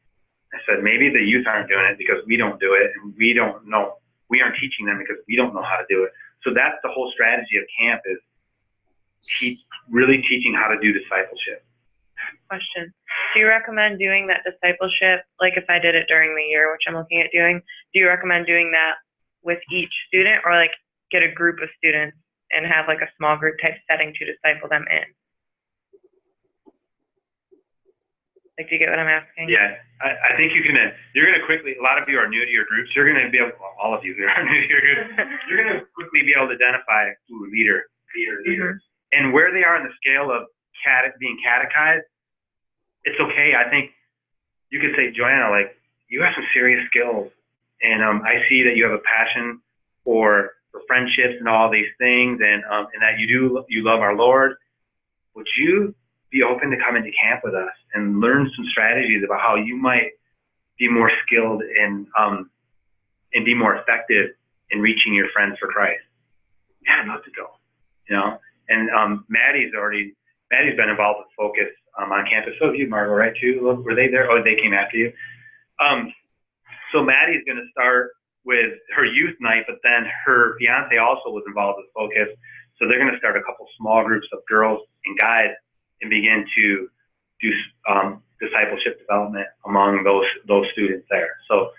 I said, maybe the youth aren't doing it because we don't do it, and we don't know. We aren't teaching them because we don't know how to do it. So that's the whole strategy of camp, is really teaching how to do discipleship. Question. Do you recommend doing that discipleship, like if I did it during the year, which I'm looking at doing, do you recommend doing that with each student, or like get a group of students and have like a small group type setting to disciple them in? Like, do you get what I'm asking? Yeah, I think you're gonna quickly, a lot of you are new to your groups, you're gonna be able, well, all of you here are new to your groups, you're gonna quickly be able to identify leaders, and where they are in the scale of being catechized. It's okay. I think you could say, Joanna, like, you have some serious skills, and I see that you have a passion for friendships and all these things, and that you love our Lord. Would you be open to come into camp with us and learn some strategies about how you might be more skilled and be more effective in reaching your friends for Christ? Yeah, I'd love to go. You know, and Maddie's been involved with Focus on campus. So have you, Margot, right, too? Were they there? Oh, they came after you. So Maddie's going to start with her youth night, but then her fiance also was involved with Focus. So they're going to start a couple small groups of girls and guys and begin to do discipleship development among those students there. So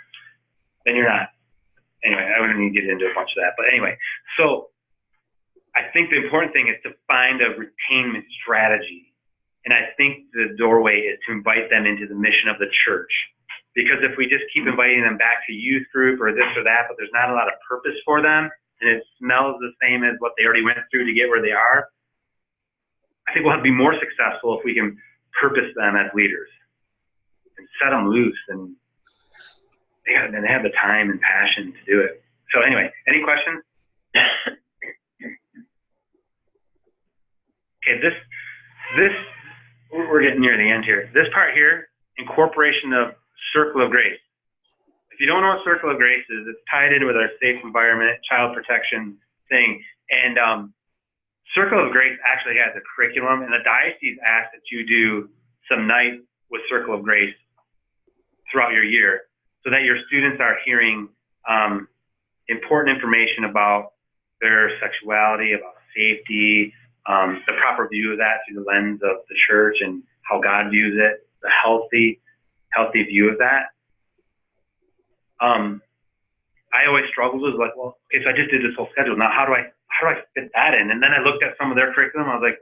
then you're not. Anyway, I wouldn't need to get into a bunch of that. But anyway, so I think the important thing is to find a retainment strategy. And I think the doorway is to invite them into the mission of the church. Because if we just keep inviting them back to youth group or this or that, but there's not a lot of purpose for them, and it smells the same as what they already went through to get where they are, I think we'll have to be more successful if we can purpose them as leaders and set them loose, and they have the time and passion to do it. So anyway, any questions? Okay, this we're getting near the end here. This part here, incorporation of Circle of Grace. If you don't know what Circle of Grace is, it's tied in with our safe environment, child protection thing. And Circle of Grace actually has a curriculum, and the diocese asks that you do some night with Circle of Grace throughout your year, so that your students are hearing important information about their sexuality, about safety, the proper view of that through the lens of the church and how God views it, the healthy view of that. I always struggled with, like, well, okay, so I just did this whole schedule. Now how do I fit that in? And then I looked at some of their curriculum. I was like,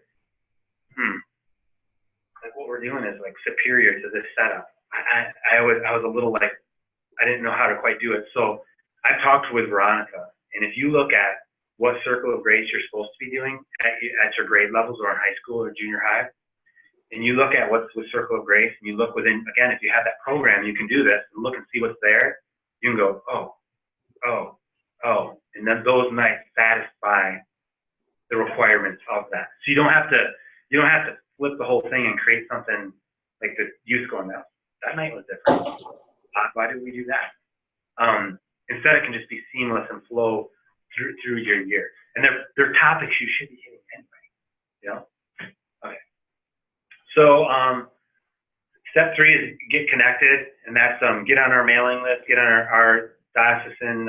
like what we're doing is like superior to this setup. I was a little like, I didn't know how to quite do it. So I talked with Veronica, and if you look at what Circle of Grace you're supposed to be doing at your grade levels or in high school or junior high, and you look at what's with Circle of Grace, and you look within, again, if you have that program, you can do this and look and see what's there. You can go, oh, and then those might satisfy the requirements of that. So you don't have to flip the whole thing and create something like the youth going, that night was different. Why did we do that? Instead, it can just be seamless and flow through your year. And they're topics you should be hitting anyway. You know? Okay. So step 3 is get connected, and that's get on our mailing list, get on our diocesan,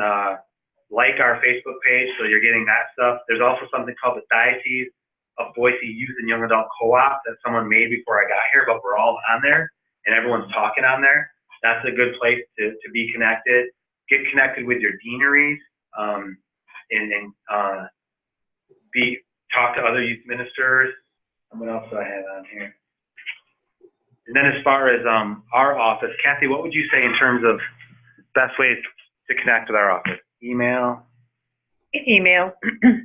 like our Facebook page, so you're getting that stuff. There's also something called the Diocese of Boise Youth and Young Adult Co-op that someone made before I got here, but we're all on there, and everyone's talking on there. That's a good place to be connected. Get connected with your deaneries, and talk to other youth ministers. And what else do I have on here? And then as far as our office, Kathy, what would you say in terms of best ways to connect with our office? Email? Email.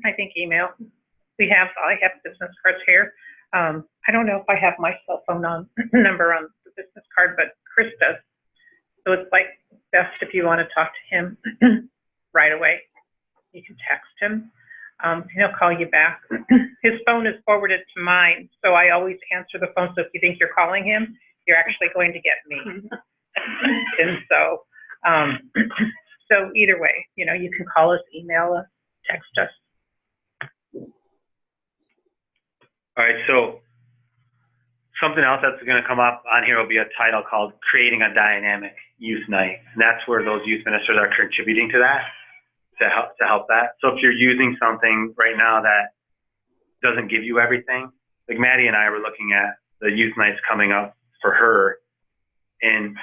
I think email. I have business cards here. I don't know if I have my cell phone number on the business card, but Chris does. So it's like best if you want to talk to him right away. You can text him. He'll call you back. His phone is forwarded to mine, so I always answer the phone. So if you think you're calling him, you're actually going to get me. And so, so either way, you know, you can call us, email us, text us. All right, so something else that's going to come up on here will be a title called Creating a Dynamic Youth Night. And that's where those youth ministers are contributing to that, to help that. So if you're using something right now that doesn't give you everything, like Maddie and I were looking at the youth nights coming up for her, and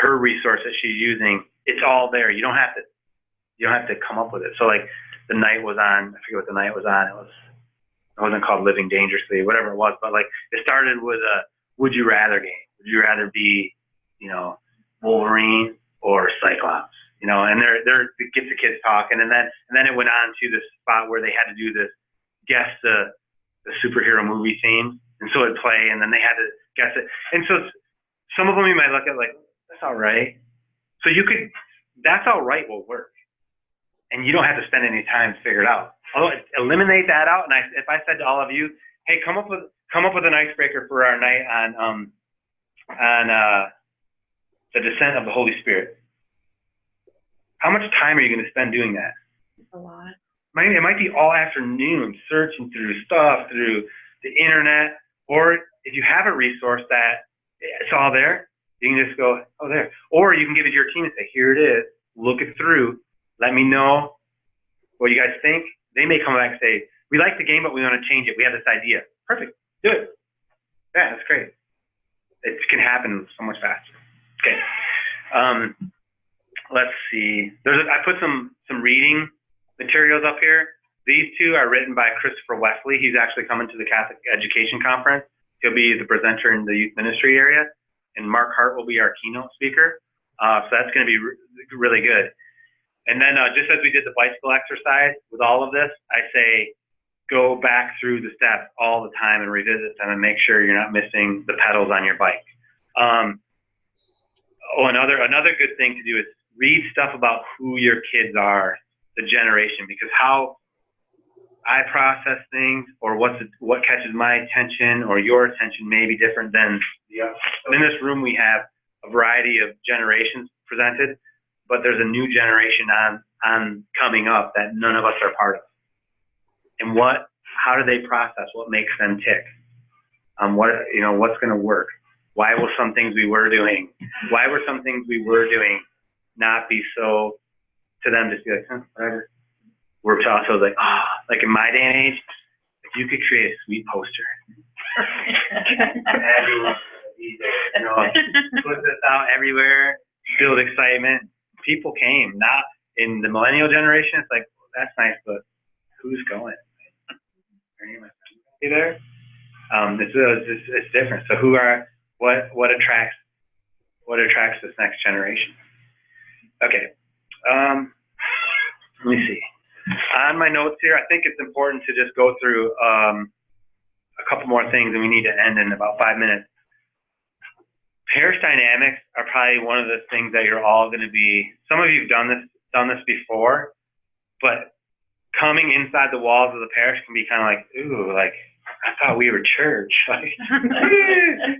her resource that she's using, it's all there. You don't have to come up with it. So like the night was on, I forget what the night was on. It wasn't called Living Dangerously, whatever it was, but like it started with a would you rather game. Would you rather be, you know, Wolverine or Cyclops? You know, and it gets the kids talking, and then it went on to this spot where they had to do this guess the superhero movie theme, and so it'd play, and then they had to guess it. And so some of them you might look at like, that's all right. So that's all right will work, and you don't have to spend any time to figure it out. Although eliminate that out, and if I said to all of you, hey, come up with an icebreaker for our night on the descent of the Holy Spirit. How much time are you going to spend doing that? A lot. It might be all afternoon searching through stuff, through the internet, or if you have a resource that it's all there, you can just go, oh, there. Or you can give it to your team and say, here it is, look it through, let me know what you guys think. They may come back and say, we like the game, but we want to change it. We have this idea. Perfect. Do it. Yeah, that's great. It can happen so much faster. Okay. Let's see. I put some reading materials up here. These two are written by Christopher Wesley. He's actually coming to the Catholic Education Conference. He'll be the presenter in the youth ministry area. And Mark Hart will be our keynote speaker. So that's going to be really good. And then just as we did the bicycle exercise with all of this, I say go back through the steps all the time and revisit them and make sure you're not missing the pedals on your bike. Another good thing to do is read stuff about who your kids are, the generation, because how I process things or what catches my attention or your attention may be different than the other. In this room, we have a variety of generations presented, but there's a new generation on coming up that none of us are part of. And how do they process? What makes them tick? What's going to work? Why will some things we were doing not be so, to them just be like, whatever. We're also like, like in my day and age, if you could create a sweet poster, everyone, put this out everywhere, build excitement. People came. Not in the millennial generation. It's like, that's nice, but who's going? Are you there? It's different. So what attracts this next generation? Okay. Let me see. On my notes here, I think it's important to just go through a couple more things, and we need to end in about 5 minutes. Parish dynamics are probably one of the things that you're all going to be. Some of you've done this before, but coming inside the walls of the parish can be kind of like, ooh, like I thought we were church. Like,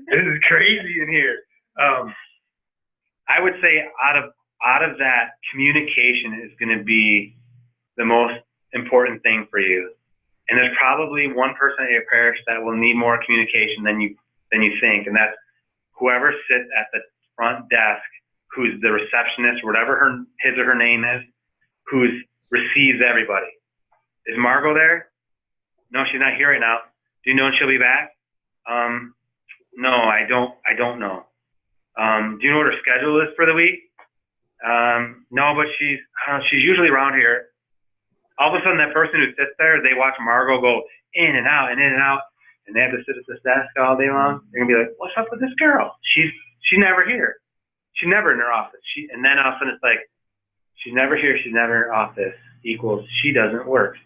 this is crazy in here. I would say out of that, communication is going to be the most important thing for you. And there's probably one person at your parish that will need more communication than you think, and that's whoever sits at the front desk, who's the receptionist, whatever his or her name is, who receives everybody. Is Margot there? No, she's not here right now. Do you know when she'll be back? No, I don't know. Do you know what her schedule is for the week? No, but she's usually around here. All of a sudden, that person who sits there, they watch Margot go in and out and in and out, and they have to sit at this desk all day long. They're gonna be like, "What's up with this girl? She's never here. She's never in her office." And then all of a sudden, it's like, she's never here. She's never in her office equals she doesn't work.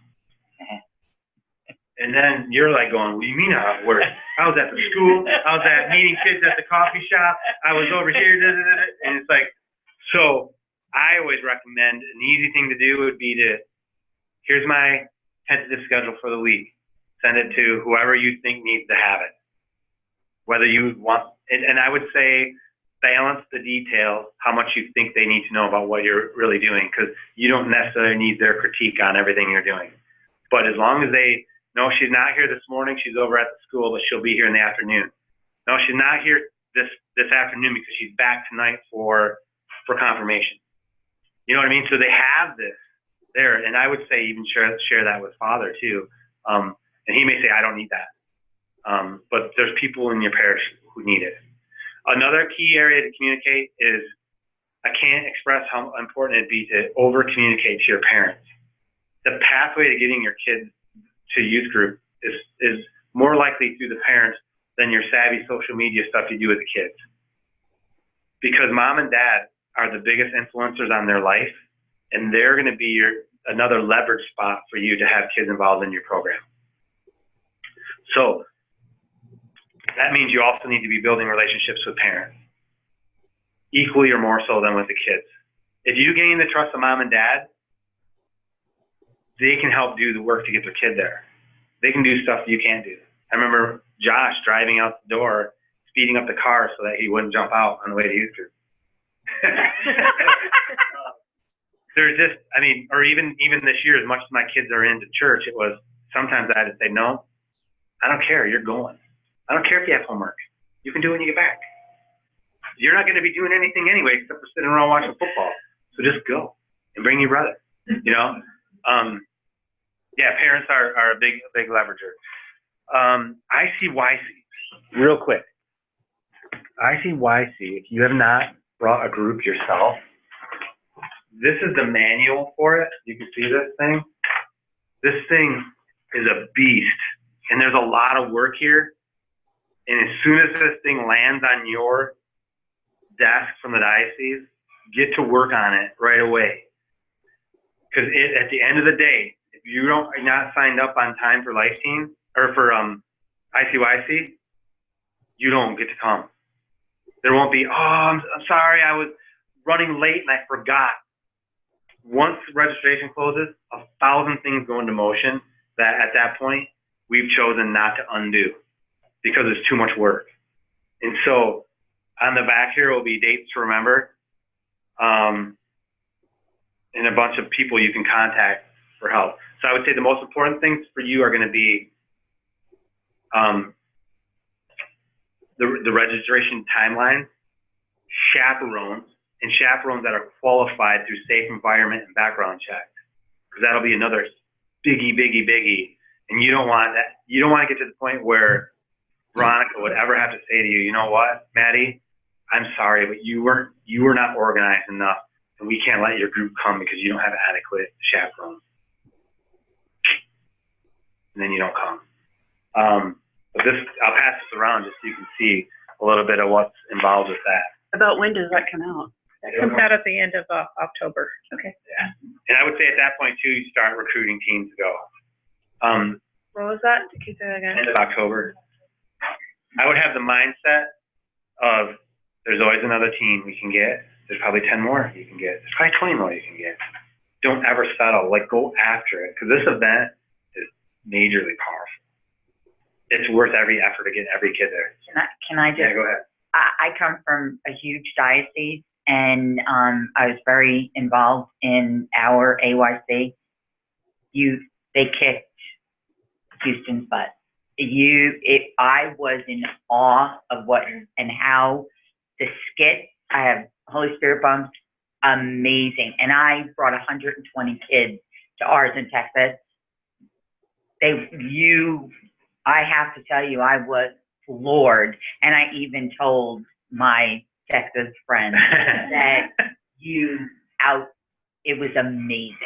And then you're like going, what do you mean how it works? I was at the school, I was at meeting kids at the coffee shop, I was over here, da, da, da, da. And it's like, so I always recommend an easy thing to do would be to, here's my tentative schedule for the week. Send it to whoever you think needs to have it. Whether you want, and I would say balance the details, how much you think they need to know about what you're really doing, because you don't necessarily need their critique on everything you're doing. But as long as they know she's not here this morning, she's over at the school, but she'll be here in the afternoon. No, she's not here this afternoon because she's back tonight for confirmation. You know what I mean? So they have this there, and I would say even share that with father too. And he may say, I don't need that. But there's people in your parish who need it. Another key area to communicate is, I can't express how important it'd be to over communicate to your parents. The pathway to getting your kids to youth group is more likely through the parents than your savvy social media stuff you do with the kids. Because mom and dad are the biggest influencers on their life, and they're going to be another leverage spot for you to have kids involved in your program. So that means you also need to be building relationships with parents, equally or more so than with the kids. If you gain the trust of mom and dad, they can help do the work to get their kid there. They can do stuff you can't do. I remember Josh driving out the door, speeding up the car so that he wouldn't jump out on the way to youth group. There's just, I mean, or even this year, as much as my kids are into church, it was sometimes I had to say, no, I don't care, you're going. I don't care if you have homework. You can do it when you get back. You're not going to be doing anything anyway except for sitting around watching football. So just go and bring your brother, you know? Yeah, parents are a big leverager. ICYC, real quick. ICYC, if you have not brought a group yourself, this is the manual for it. You can see this thing. This thing is a beast, and there's a lot of work here. And as soon as this thing lands on your desk from the diocese, get to work on it right away. Because at the end of the day, if you are not signed up on time for Life Team or for ICYC, you don't get to come. There won't be, oh, I'm sorry, I was running late and I forgot. Once registration closes, 1,000 things go into motion that at that point we've chosen not to undo because it's too much work. And so on the back here will be dates to remember, and a bunch of people you can contact for help. So I would say the most important things for you are going to be the registration timeline, chaperones, and chaperones that are qualified through safe environment and background checks, because that'll be another biggie. And you don't want that. You don't want to get to the point where Veronica would ever have to say to you, you know what, Maddie, I'm sorry, but you were not organized enough, and we can't let your group come because you don't have adequate chaperones. And then you don't come. But I'll pass this around just so you can see a little bit of what's involved with that. About when does that come out? That comes out at the end of October. Okay. Yeah. And I would say at that point too, you start recruiting teams to go. What was that? Can you say that again? End of October. I would have the mindset of there's always another team we can get. There's probably 10 more you can get. There's probably 20 more you can get. Don't ever settle. Like, go after it, because this event is majorly powerful. It's worth every effort to get every kid there. Can I just? Yeah, go ahead. I come from a huge diocese, and I was very involved in our AYC. They kicked Houston's butt. I was in awe of what and how the skit. I have Holy Spirit bumps, amazing, and I brought 120 kids to ours in Texas. I have to tell you, I was floored, and I even told my Texas friends that it was amazing.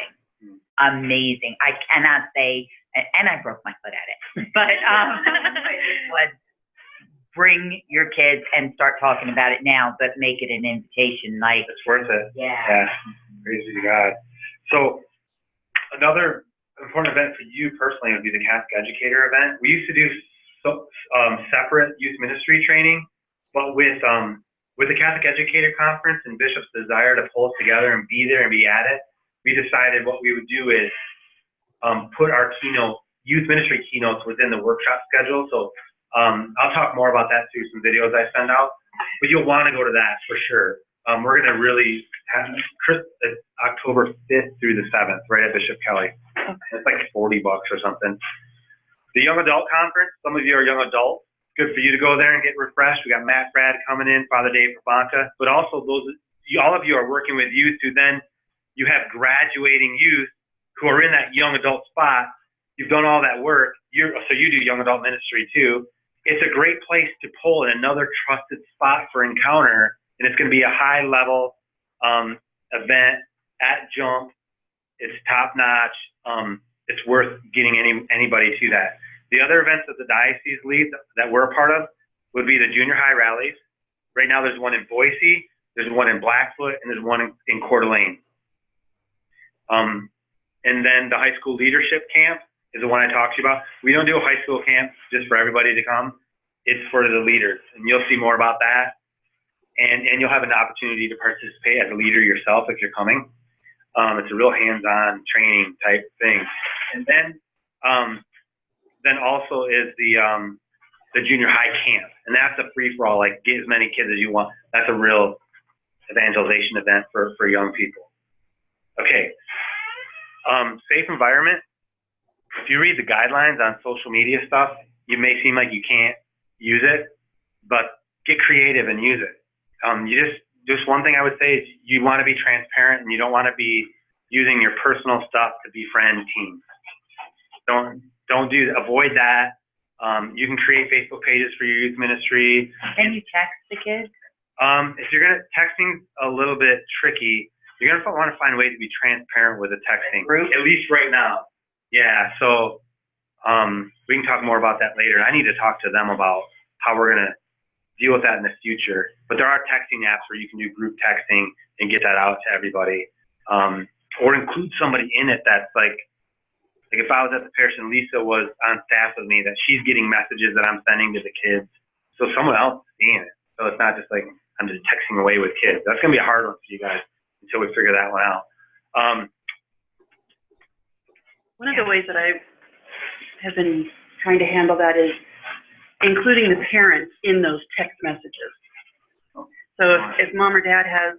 I cannot say, and I broke my foot at it, but it was bring your kids and start talking about it now, but make it an invitation. Like, it's worth it. Yeah. Yeah. Praise be to God. So another important event for you personally would be the Catholic Educator event. We used to do separate youth ministry training, but with the Catholic Educator Conference and Bishop's desire to pull us together and be there and be at it, we decided what we would do is put our youth ministry keynotes within the workshop schedule. So I'll talk more about that through some videos I send out, but you'll want to go to that for sure. We're going to really have October 5th through the 7th, right at Bishop Kelly. It's like $40 or something. The Young Adult Conference, some of you are young adults. Good for you to go there and get refreshed. We got Matt Brad coming in, Father Dave Pabanta, but also all of you are working with youth who then you have graduating youth who are in that young adult spot. You've done all that work. So you do young adult ministry too. It's a great place to pull in another trusted spot for Encounter, and it's going to be a high level event at Jump. It's top notch. It's worth getting anybody to that. The other events that the diocese leads that we're a part of would be the junior high rallies. Right now there's one in Boise, there's one in Blackfoot, and there's one in Coeur d'Alene. And then the high school leadership camp is the one I talked to you about. We don't do a high school camp just for everybody to come. It's for the leaders, and you'll see more about that. And you'll have an opportunity to participate as a leader yourself if you're coming. It's a real hands-on training type thing. And then also is the junior high camp, and that's a free-for-all, like get as many kids as you want. That's a real evangelization event for young people. Okay, safe environment. If you read the guidelines on social media stuff, you may seem like you can't use it, but get creative and use it. Just one thing I would say is you want to be transparent and you don't want to be using your personal stuff to befriend teens. Avoid that. You can create Facebook pages for your youth ministry. Can you text the kids? If you're texting's a little bit tricky. You're gonna want to find a way to be transparent with the texting. At least right now. Yeah. So we can talk more about that later. I need to talk to them about how we're gonna deal with that in the future. But there are texting apps where you can do group texting and get that out to everybody, or include somebody in it that's like if I was at the parish and Lisa was on staff with me, that she's getting messages that I'm sending to the kids, so someone else is seeing it. So it's not just like I'm just texting away with kids. That's gonna be a hard one for you guys until we figure that one out. One of the ways that I have been trying to handle that is including the parents in those text messages. So if mom or dad has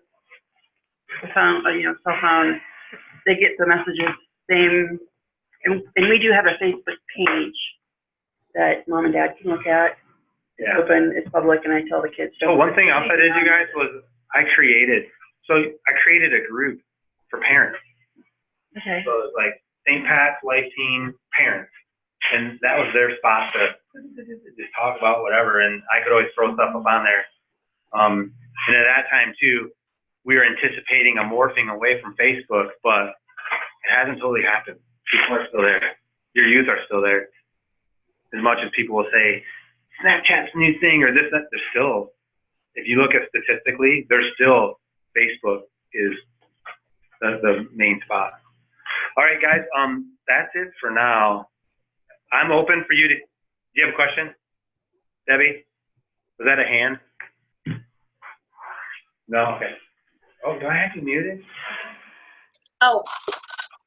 a phone, cell phone, they get the messages same. And we do have a Facebook page that mom and dad can look at. It's open, it's public, and I tell the kids. So one thing else I did, you guys, was I created a group for parents. Okay. So it was like St. Pat's Life Team Parents, and that was their spot to just talk about whatever, and I could always throw stuff up on there. And at that time too, we were anticipating a morphing away from Facebook, but it hasn't totally happened. People are still there. Your youth are still there. As much as people will say, Snapchat's a new thing or this, that, they're still, if you look at statistically, there's still, Facebook is the main spot. All right, guys, that's it for now. I'm open for you to, do you have a question? Debbie? Was that a hand? No? Okay. Oh, do I have to mute it? Oh,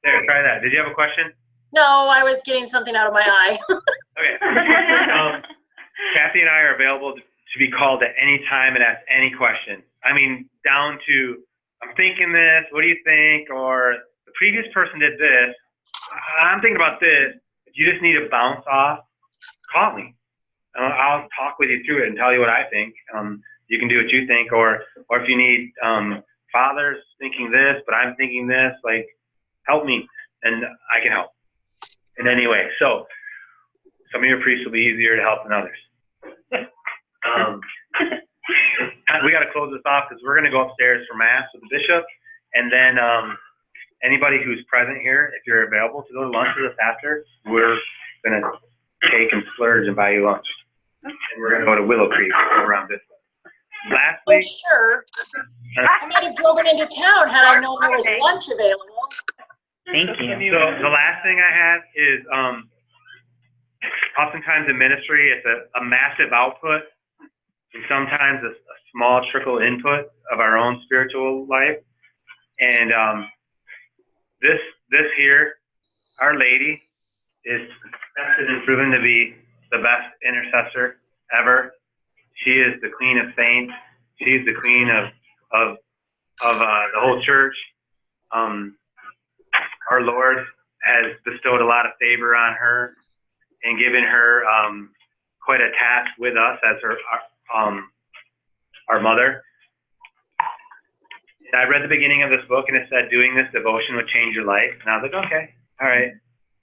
There, try that. Did you have a question? no, I was getting something out of my eye. Okay. Kathy and I are available to be called at any time and ask any question. I mean, down to, I'm thinking this, what do you think? Or the previous person did this, I'm thinking about this. If you just need to bounce off, call me. I'll talk with you through it and tell you what I think. You can do what you think, or if you need fathers thinking this, but I'm thinking this, like, help me, and I can help in any way. So some of your priests will be easier to help than others. We got to close this off because we're going to go upstairs for Mass with the bishop, and then anybody who's present here, if you're available to go to lunch with us after, we're going to take and splurge and buy you lunch. And we're going to go to Willow Creek around this way. Lastly, Oh, sure. I might have driven into town had I known there was lunch available. Thank you. So the last thing I have is, oftentimes in ministry, it's a massive output and sometimes a small trickle input of our own spiritual life. And this here, Our Lady, is tested and proven to be the best intercessor ever. She is the Queen of Saints. She's the Queen of the whole church. Our Lord has bestowed a lot of favor on her and given her quite a task with us as our mother. I read the beginning of this book and it said doing this devotion would change your life. And I was like, okay, all right.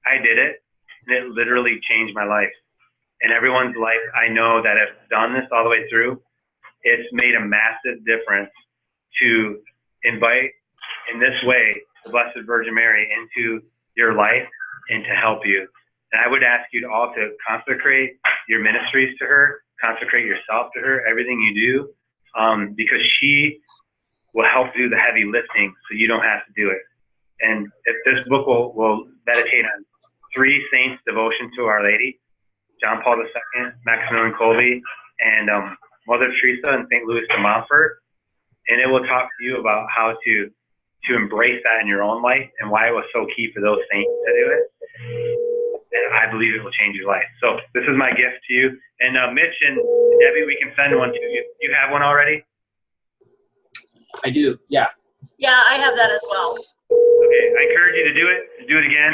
I did it, and it literally changed my life. And everyone's life I know that has done this all the way through, it's made a massive difference to invite in this way the Blessed Virgin Mary into your life and to help you. And I would ask you all to consecrate your ministries to her, consecrate yourself to her, everything you do, because she will help do the heavy lifting so you don't have to do it. And if this book will meditate on 3 saints' devotion to Our Lady, John Paul II, Maximilian Kolbe, and Mother Teresa and St. Louis de Montfort. And it will talk to you about how to embrace that in your own life and why it was so key for those saints to do it. And I believe it will change your life. So this is my gift to you. And Mitch and Debbie, we can send one to you. You have one already? I do, yeah. Yeah, I have that as well. Okay, I encourage you to do it again.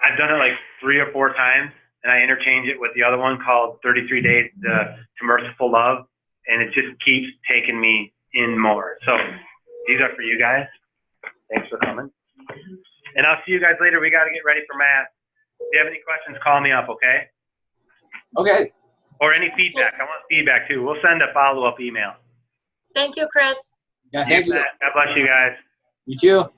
I've done it like 3 or 4 times, and I interchange it with the other one called 33 Days to Merciful Love, and it just keeps taking me in more. So these are for you guys. Thanks for coming. And I'll see you guys later. We got to get ready for Mass. If you have any questions, call me up, okay? Okay. Or any feedback. I want feedback too. We'll send a follow-up email. Thank you, Chris. Yeah, thank you. God bless you guys. You too.